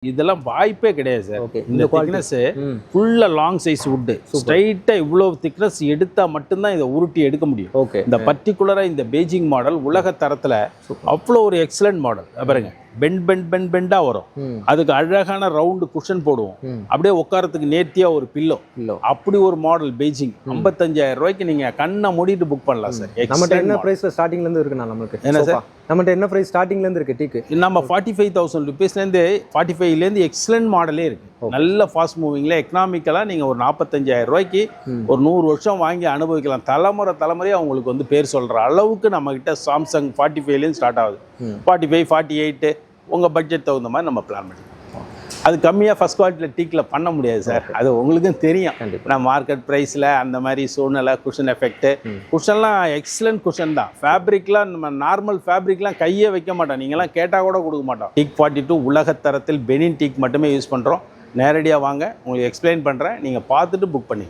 இதெல்லாம் வாய்ப்பே கிடையாது சார். ஓகே. இந்த திக்னஸ் ஃபுல்லா லாங் சைஸ் வுட் ஸ்ட்ரைட்டா இவ்வளவு திக்னஸ் எடுத்தா மட்டும்தான் இதை உருட்டி எடுக்க முடியும். ஓகே. இந்த பர்டிகுலரா இந்த பெய்ஜிங் மாடல் உலக தரத்துல அவ்வளோ ஒரு எக்ஸலன்ட் மாடல். பாருங்க பெண்டா வரும். அதுக்கு அழகான ரவுண்டு குஷன் போடுவோம். அப்படியே உட்காரத்துக்கு நேர்த்தியா ஒரு பில்லோ. அப்படி ஒரு மாடல் பெய்ஜிங் 55,000 ரூபாய்க்கு நீங்க கண்ணை மூடிட்டு புக் பண்ணலாம் சார். நம்மகிட்ட என்ன பிரைஸ்ல ஸ்டார்டிங்ல இருந்து இருக்குண்ணா நமக்கு? என்ன சார் நம்மகிட்ட என்ன பிரைஸ் ஸ்டார்டிங்ல இருந்து இருக்கு டீக்கு? நம்ம 45,000 ருபீஸ்ல இருந்து 45ல இருந்து எக்ஸலன்ட் மாடலே இருக்கு. நல்ல ஃபாஸ்ட் மூவிங்ல எக்கனாமிக்கலா நீங்க ஒரு 45,000 ரூபாய்க்கு ஒரு 100 வருஷம் வாங்கி அனுபவிக்கலாம். தலைமுறையா உங்களுக்கு வந்து பேர் சொல்ற அளவுக்கு நம்ம கிட்ட சாம்சங் 45ல இருந்து ஸ்டார்ட் ஆகுது. 45, 48 உங்க பட்ஜெட் தகுந்த மாதிரி நம்ம பிளான் பண்ணிக்கலாம். அது கம்மியாக ஃபர்ஸ்ட் குவாலிட்டியில் டீக்கில் பண்ண முடியாது சார். அது உங்களுக்கும் தெரியும். நான் மார்க்கெட் ப்ரைஸில் அந்த மாதிரி சூழ்நிலை குஷன் எஃபெக்ட்டு குஷன்லாம் எக்ஸலன்ட் குஷன் தான். ஃபேப்ரிக்லாம் நம்ம நார்மல் ஃபேப்ரிக்லாம் கையே வைக்க மாட்டோம். நீங்களாம் கேட்டால் கூட கொடுக்க மாட்டோம். டீக் 42 உலகத்தரத்தில் பெனின் டீக் மட்டுமே யூஸ் பண்ணுறோம். நேரடியாக வாங்க, உங்களுக்கு எக்ஸ்பிளைன் பண்ணுறேன். நீங்கள் பார்த்துட்டு புக் பண்ணி